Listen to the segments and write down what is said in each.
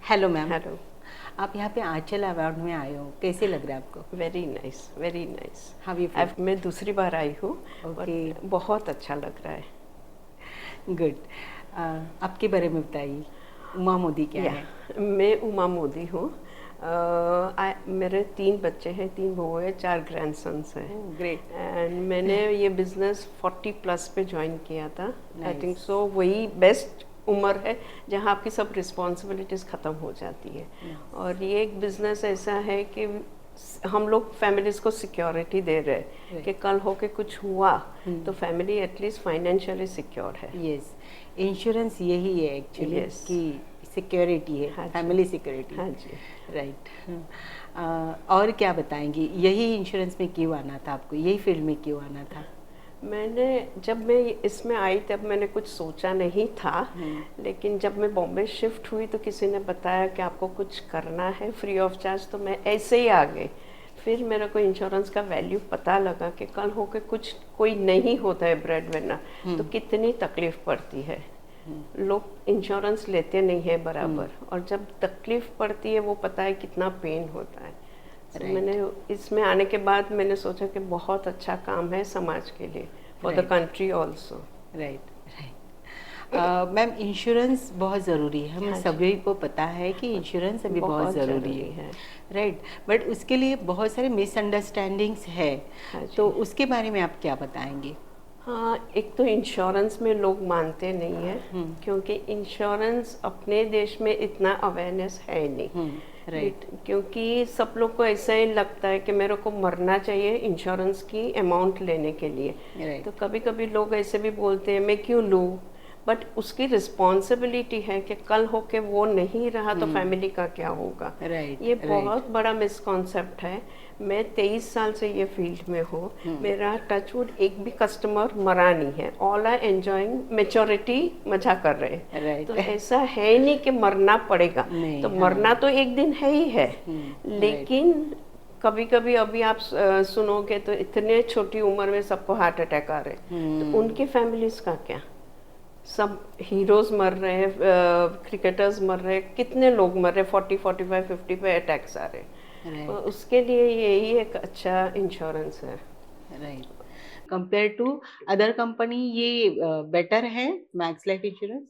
Hello ma'am. Hello. आप यहाँ पे आंचल अवार्ड में आए हो, कैसे लग रहा है आपको? Very nice, very nice. How you feel? अब मैं दूसरी बार आई हूँ ओके, और बहुत अच्छा लग रहा है। गुड। आपके बारे में बताइए, उमा मोदी क्या या है? मैं उमा मोदी हूँ। मेरे 3 बच्चे हैं, 3 बहू है, 4 ग्रैंडसन्स हैं। ग्रेट, एंड मैंने ये बिज़नेस 40 प्लस पे ज्वाइन किया था। I think nice. सो वही बेस्ट उम्र है जहाँ आपकी सब रिस्पॉन्सिबिलिटीज़ ख़त्म हो जाती है। और ये एक बिज़नेस ऐसा है कि हम लोग फैमिलीज़ को सिक्योरिटी दे रहे हैं कि कल हो के कुछ हुआ तो फैमिली एटलीस्ट फाइनेंशियली सिक्योर है। यस, इंश्योरेंस यही है एक्चुअली यस। कि सिक्योरिटी है, हाँ जी। Family security. हाँ जी। राइट। और क्या बताएंगे, यही इंश्योरेंस में क्यों आना था आपको, यही फील्ड में क्यों आना था? मैंने जब मैं इसमें आई तब मैंने कुछ सोचा नहीं था, लेकिन जब मैं बॉम्बे शिफ्ट हुई तो किसी ने बताया कि आपको कुछ करना है फ्री ऑफ चार्ज, तो मैं ऐसे ही आ गई। फिर मेरे को इंश्योरेंस का वैल्यू पता लगा कि कल होके कुछ कोई नहीं होता है ब्रेड विनर तो कितनी तकलीफ पड़ती है। लोग इंश्योरेंस लेते नहीं है बराबर, और जब तकलीफ पड़ती है वो पता है कितना पेन होता है। तो राइट, मैंने इसमें आने के बाद मैंने सोचा कि बहुत अच्छा काम है समाज के लिए, for the right, country also. Right, right. Ma'am, insurance बहुत ज़रूरी है, हमें हाँ जी। सभी को पता है कि इंश्योरेंस अभी बहुत बहुत ज़रूरी है। ज़रूरी है। राइट, बट उसके लिए बहुत सारे मिसअंडरस्टैंडिंग्स है, हाँ तो जी। उसके बारे में आप क्या बताएंगे? हाँ, एक तो इंश्योरेंस में लोग मानते नहीं है, क्योंकि इंश्योरेंस अपने देश में इतना अवेयरनेस है नहीं। राइट, क्योंकि सब लोग को ऐसा ही लगता है कि मेरे को मरना चाहिए इंश्योरेंस की अमाउंट लेने के लिए। तो राइट, कभी कभी लोग ऐसे भी बोलते हैं मैं क्यों लूँ, बट उसकी रिस्पॉन्सिबिलिटी है कि कल हो के वो नहीं रहा तो फैमिली का क्या होगा। राइट, ये राइट, बहुत बड़ा मिसकॉन्सेप्ट है। मैं 23 साल से ये फील्ड में हूँ, मेरा टचवुड एक भी कस्टमर मरा नहीं है। ऑल आर एंजॉइंग मेच्योरिटी, मजा कर रहे हैं। राइट। तो ऐसा है नहीं कि मरना पड़ेगा, तो नहीं, मरना हाँ, तो एक दिन है ही है। राइट, लेकिन कभी कभी अभी आप सुनोगे तो इतने छोटी उम्र में सबको हार्ट अटैक आ रहे हैं, तो उनकी फैमिलीज का क्या। सब हीरोज मर रहे हैं, क्रिकेटर्स मर रहे हैं, कितने लोग मर रहे हैं, 40 45 50 पे अटैक्स आ रहे हैं। तो राइट, उसके लिए यही एक अच्छा इंश्योरेंस है। Right. Compare to other company ये बेटर है, Max Life insurance?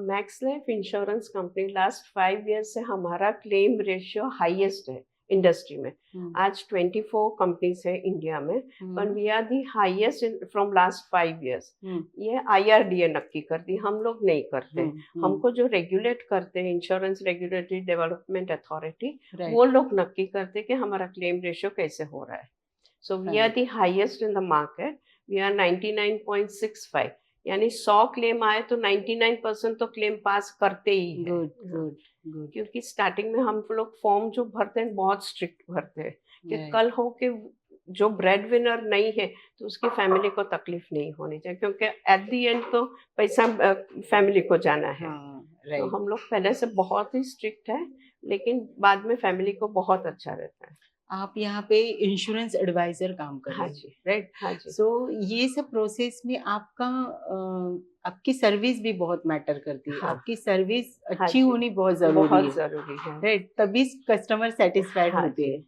Max Life insurance company last 5 years से हमारा क्लेम रेशियो हाईएस्ट है इंडस्ट्री में। आज 24 कंपनीज है इंडिया में, पर we are the highest from last 5 years. ये आईआरडीए नक्की करती, हम लोग नहीं करते। हमको जो रेगुलेट करते हैं इंश्योरेंस रेगुलेटरी डेवलपमेंट अथॉरिटी, वो राइट, लोग नक्की करते हैं कि हमारा क्लेम रेशियो कैसे हो रहा है। So we are right, the highest in the market. We are 99.65, यानी 100 क्लेम आए तो 99% तो क्लेम पास करते ही है। गुड, हाँ, गुड, गुड, क्योंकि स्टार्टिंग में हम लोग फॉर्म जो भरते हैं बहुत स्ट्रिक्ट भरते हैं कि राइट, कल हो के जो ब्रेड विनर नहीं है तो उसकी फैमिली को तकलीफ नहीं होनी चाहिए, क्योंकि एट द एंड तो पैसा फैमिली को जाना है। हाँ, तो राइट। हम लोग पहले से बहुत ही स्ट्रिक्ट है, लेकिन बाद में फैमिली को बहुत अच्छा रहता है। आप यहाँ पे इंश्योरेंस एडवाइजर काम कर हाँ रहे हैं, जी। राइट? हाँ जी। सो ये सब प्रोसेस में आपका आपकी सर्विस भी बहुत मैटर करती है, हाँ। आपकी सर्विस हाँ अच्छी जी। होनी बहुत ज़रूरी बहुत है, ज़रूरी है। राइट? तभी कस्टमर सैटिस्फाइड हाँ होते जी। हैं,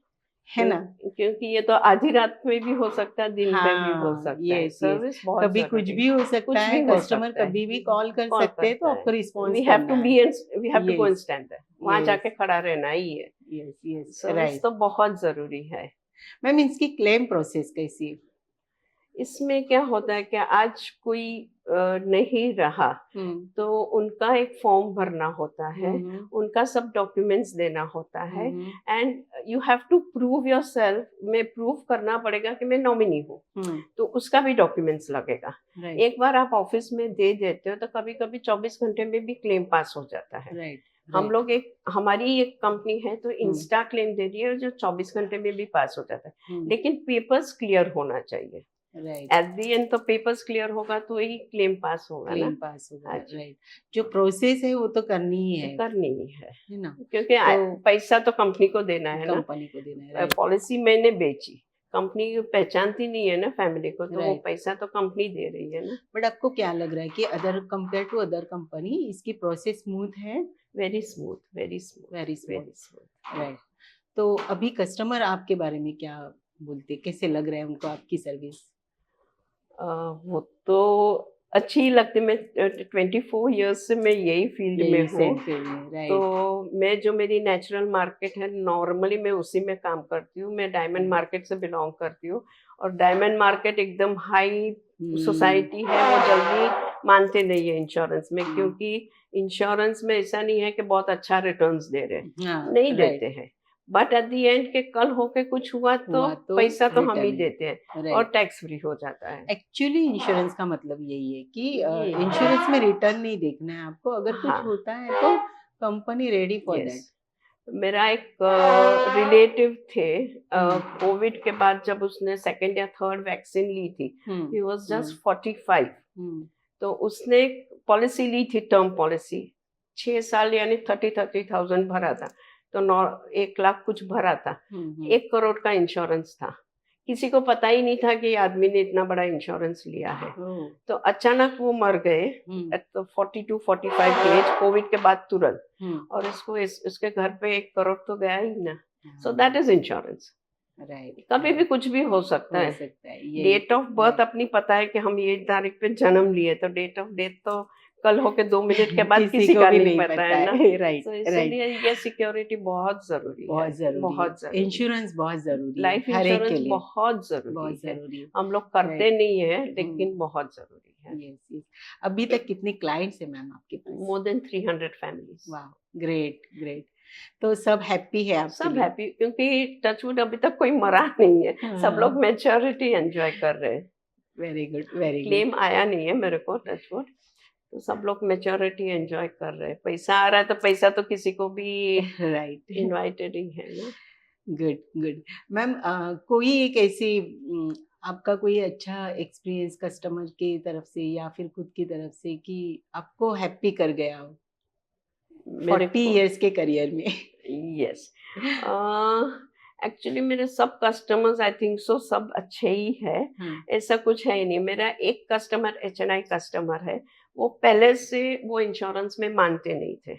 है ना? क्योंकि ये तो आधी रात में भी हो सकता है, दिन में भी हो हाँ, सकता है। Yes, yes. सर्विस बहुत कभी कुछ ज़रूरी भी है। हो सकता कुछ है, भी हो कस्टमर सकता है। कभी भी कॉल कर कॉल सकते हैं, तो करता है। आपको रिस्पॉन्स वी हैव करना टू है। B we have to go and yes, stand there. वहाँ यस, जाके खड़ा रहना ही है। Yes, yes, service right. तो बहुत ज़रूरी है। मैम, इसकी क्लेम प्रोसेस कैसी है? इसमें क्या होता है कि आज कोई नहीं रहा हुँ, तो उनका एक फॉर्म भरना होता है, हुँ, हुँ, उनका सब डॉक्यूमेंट्स देना होता हुँ, है। हुँ, and you have to prove yourself, में प्रूव करना पड़ेगा कि मैं नॉमिनी हूँ, हुँ, तो उसका भी डॉक्यूमेंट्स लगेगा। राइट, एक बार आप ऑफिस में दे देते हो तो कभी कभी 24 घंटे में भी क्लेम पास हो जाता है। राइट, हम राइट, लोग एक हमारी एक कंपनी है तो हुँ, इंस्टा क्लेम दे रही है जो 24 घंटे में भी पास हो जाता है, हुँ, लेकिन पेपर्स क्लियर होना चाहिए। राइट, एट दी एंड तो पेपर्स क्लियर होगा तो ही क्लेम पास होगा ना। क्लेम पास होगा, हाँ जी। राइट। जो प्रोसेस है वो तो करनी ही करनी ही है, है ना? क्योंकि तो पैसा तो कंपनी को देना है ना। कंपनी को देना है, राइट, पॉलिसी मैंने बेची कंपनी पहचानती नहीं है ना फैमिली को, तो वो राइट। पैसा तो कंपनी दे रही है ना। बट आपको क्या लग रहा है कि other compare to other company इसकी प्रोसेस स्मूथ है? Very smooth, very smooth, very smooth. Very smooth. Right. तो अभी कस्टमर आपके बारे में क्या बोलते, कैसे लग रहा है उनको आपकी सर्विस? वो तो अच्छी ही लगती। मैं 24 इयर्स से मैं यही फील्ड में यही हूँ, सेल फील्ड में, तो राइट। मैं जो मेरी नेचुरल मार्केट है नॉर्मली मैं उसी में काम करती हूँ। मैं डायमंड मार्केट से बिलोंग करती हूँ, और डायमंड मार्केट एकदम हाई सोसाइटी है, वो जल्दी मानते नहीं है इंश्योरेंस में, क्योंकि इंश्योरेंस में ऐसा नहीं है कि बहुत अच्छा रिटर्न्स दे रहे हैं, हाँ, नहीं राइट। देते हैं। बट एट द एंड के कल होके कुछ हुआ तो पैसा तो हम ही रिटर्न, देते हैं, और राइट। टैक्स फ्री हो जाता है। एक्चुअली इंश्योरेंस का मतलब यही है कि ये इंश्योरेंस में रिटर्न नहीं देखना है आपको, अगर कुछ हाँ, होता है तो company ready for that. Yes. मेरा एक रिलेटिव थे, कोविड के बाद जब उसने सेकंड या थर्ड वैक्सीन ली थी, ही वाज जस्ट 45। तो उसने पॉलिसी ली थी, टर्म पॉलिसी, 6 साल, यानी 30,000 भरा था, तो 1 लाख कुछ भरा था। 1 करोड़ का इंश्योरेंस था। किसी को पता ही नहीं था कि ये आदमी ने इतना बड़ा इंश्योरेंस लिया है। तो अचानक वो मर गए एट 42-45 की एज, कोविड के बाद तुरंत। और इसके घर पे 1 करोड़ तो गया ही ना। सो दैट इज इंश्योरेंस। राइट। कभी भी कुछ भी हो सकता हो है। सकता है ये। डेट ऑफ बर्थ अपनी पता है कि हम ये तारीख पे जन्म लिए, तो डेट ऑफ डेथ तो कल होके 2 मिनट के बाद किसी को का भी नहीं पता है ना। राइट, तो राइट। इसलिए ये सिक्योरिटी बहुत जरूरी है, बहुत जरूरी बहुत है। जरूरी। इंश्योरेंस बहुत जरूरी है, लाइफ हर एक के इंश्योरेंस लिए बहुत जरूरी बहुत है। जरूरी है। हम लोग करते राइट। नहीं है, लेकिन बहुत जरूरी है। Yes, yes. अभी तक कितने क्लाइंट्स हैं मैम आपके पास? More than 300 families. वाह, ग्रेट, ग्रेट। तो सब हैप्पी है आपके सब लिए? हैप्पी, क्योंकि टचवुड अभी तक कोई मरा नहीं है। सब लोग मैच्योरिटी एंजॉय कर रहे हैं। Very good, very good. Claim आया नहीं है मेरे को, टचवुड। तो सब लोग मैच्योरिटी एंजॉय कर रहे हैं। पैसा आ रहा है तो पैसा तो किसी को भी राइट। इनवाइटेड ही है ना। Good, good. मैम कोई एक ऐसी आपका कोई अच्छा एक्सपीरियंस कस्टमर की तरफ से या फिर खुद की तरफ से कि आपको हैप्पी कर गया हो मेरे 40 को इयर्स के करियर में? यस, एक्चुअली मेरे सब कस्टमर्स आई थिंक सो सब अच्छे ही है। ऐसा कुछ है ही नहीं। मेरा एक कस्टमर HNI कस्टमर है, वो पहले से वो इंश्योरेंस में मानते नहीं थे,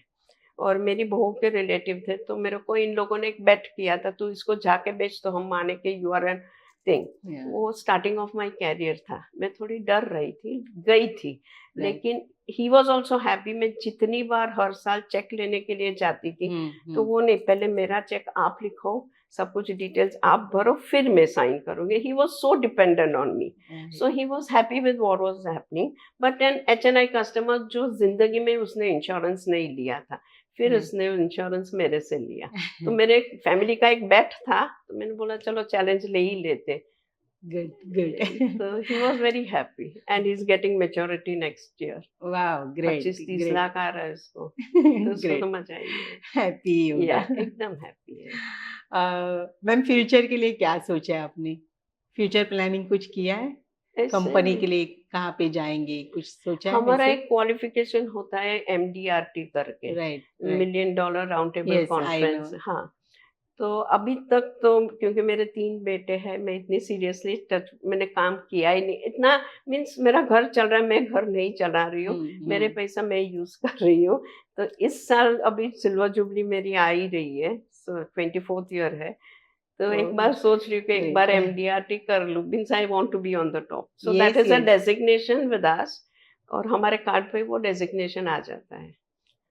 और मेरी बहू के रिलेटिव थे। तो मेरे को इन लोगों ने एक बेट किया था, तू इसको जाके बेच तो हम माने कि यू आर एन थिंग। वो स्टार्टिंग ऑफ माय कैरियर था, मैं थोड़ी डर रही थी, गई थी, लेकिन ही वॉज ऑल्सो हैप्पी। मैं जितनी बार हर साल चेक लेने के लिए जाती थी, तो वो नहीं, पहले मेरा चेक आप लिखो, सब कुछ डिटेल्स आप भरो, फिर मैं साइन करूंगी। He was so dependent on me, so he was happy with what was happening. But an HNI customer जो जिंदगी में उसने इंश्योरेंस नहीं लिया था, फिर उसने इंश्योरेंस मेरे से लिया। तो मेरे फैमिली का एक बेट था, तो मैंने बोला चलो चैलेंज ले ही लेते। Good, good. So he was very happy, and he's getting maturity next year. Wow, great, 25-30 great. Lakh आ रहा है उसको, तो उसको तो ग्रेट, मजा ही है। हैप्पी होगा। एकदम हैप्पी है। मैम फ्यूचर के लिए क्या सोचा है आपने? फ्यूचर प्लानिंग कुछ किया है? ऐसे कंपनी के लिए कहाँ पे जाएंगे, कुछ सोचा है हमारा वैसे? एक क्वालिफिकेशन होता है MDRT करके, right, million dollar round table yes, I conference. No. हाँ, तो अभी तक तो क्योंकि मेरे 3 बेटे हैं, मैं इतनी सीरियसली मैंने काम किया ही नहीं इतना। मीन्स मेरा घर चल रहा है, मैं घर नहीं चला रही हूँ, मेरे पैसा मैं यूज कर रही हूँ। तो इस साल अभी सिल्वर जुबली मेरी आ ही रही है, 24th ईयर है। तो एक बार सोच रही हूँ कि एक बार MDRT कर लूँ, means I want to be on the top. So that is a designation with us, और हमारे कार्ड पे वो डेजिग्नेशन आ जाता है।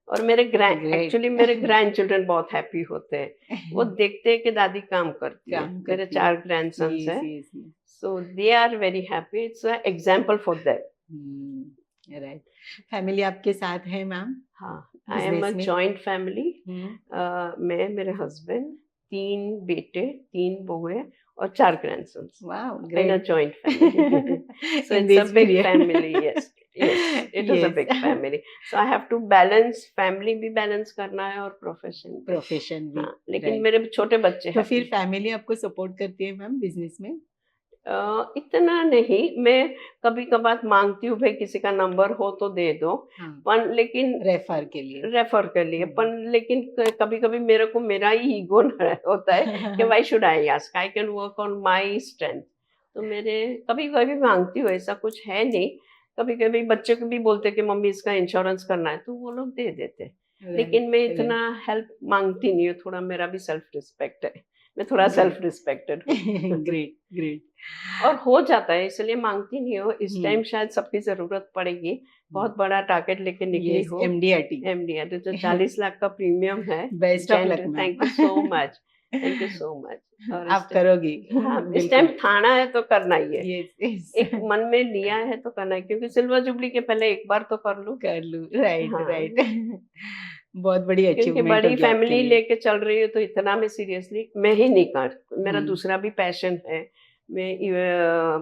और मेरे एक्चुअली मेरे ग्रैंड चिल्ड्रन बहुत हैप्पी होते हैं, वो देखते हैं कि दादी काम करती है। मेरे 4 ग्रैंडसन्स हैं, so they are very happy. It's a example for that. Right. Family आपके साथ है मैम? हाँ, I am a joint family. मैं, मेरे हस्बैंड, 3 बेटे, 3 बहुएं और 4 grandsons. Wow, In a great. joint family. So In it's a this big period. family, yes. Yes, it is a Yes. big family. So I have to balance, family भी balance करना है और profession भी। Profession भी, हाँ, लेकिन right. मेरे छोटे बच्चे तो happy। फिर फैमिली आपको सपोर्ट करती है मैम बिजनेस में? इतना नहीं, मैं कभी कभार मांगती हूँ भाई किसी का नंबर हो तो दे दो, हाँ, पर लेकिन रेफर के लिए। रेफर कर लिए, हम्म। पर लेकिन कभी कभी मेरे को मेरा ही ईगो होता है कि why should I ask, I can work on my strength. तो मेरे कभी कभी मांगती हूँ, ऐसा कुछ है नहीं। कभी कभी बच्चे को भी बोलते कि मम्मी इसका इंश्योरेंस करना है, तो वो लोग दे देते। लेकिन मैं राइट, इतना हेल्प मांगती नहीं हूँ, थोड़ा मेरा भी सेल्फ रिस्पेक्ट है, मैं थोड़ा सेल्फ रिस्पेक्टेड हूँ। Great, great. और हो जाता है, इसलिए मांगती नहीं हूँ। इस हम्म, टाइम शायद सबकी जरूरत पड़ेगी, बहुत बड़ा टारगेट लेके निकली यस, हूँ। एमडीआरटी। एमडी तो जो 40 लाख का प्रीमियम है। Best of luck ma'am. Thank you so much, thank you so much. और आप करोगी। हाँ, इस टाइम बिल्कुल। थाना है तो करना ही है। Yes, yes. एक मन में लिया है तो करना है, क्योंकि सिल्वर जुबली के पहले एक बार तो कर लूं। कर लूँ, राइट, हाँ, राइट। बहुत बड़ी क्योंकि अचीवमेंट बड़ी होगी आपके फैमिली लिए। लेके चल रही हूँ, तो इतना मैं सीरियसली मैं ही नहीं कर, मेरा हम्म, दूसरा भी पैशन है। मैं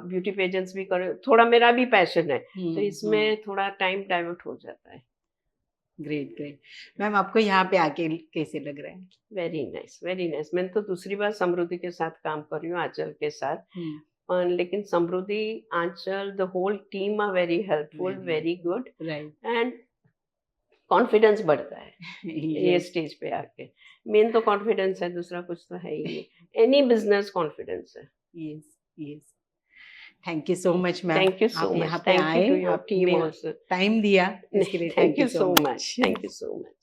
ब्यूटी पेजेंट्स भी कर, थोड़ा मेरा भी पैशन है, तो हम्म। इसमें थोड़ा टाइम डाइवर्ट हो जाता है। Great, great. मैम आपको यहाँ पे आके कैसे लग रहा है? Very nice, very nice. मैंने तो दूसरी बार समृद्धि के साथ काम कर रही हूँ, आंचल के साथ। हम्म, लेकिन Samriddhi, Anchal, the whole team are very helpful, very very good. Right. And confidence बढ़ता है ये यस, स्टेज पे आके। मेन तो कॉन्फिडेंस है, दूसरा कुछ तो है ही नहीं। एनी बिजनेस कॉन्फिडेंस है। Yes, yes. Thank you so much ma'am. Thank you so आप यहाँ मच, पे थैंक यू आए, टू योर टीम आपने ऑल्सो। टाइम दिया, इसके लिए thank thank you you so so much, much. Thank you so much.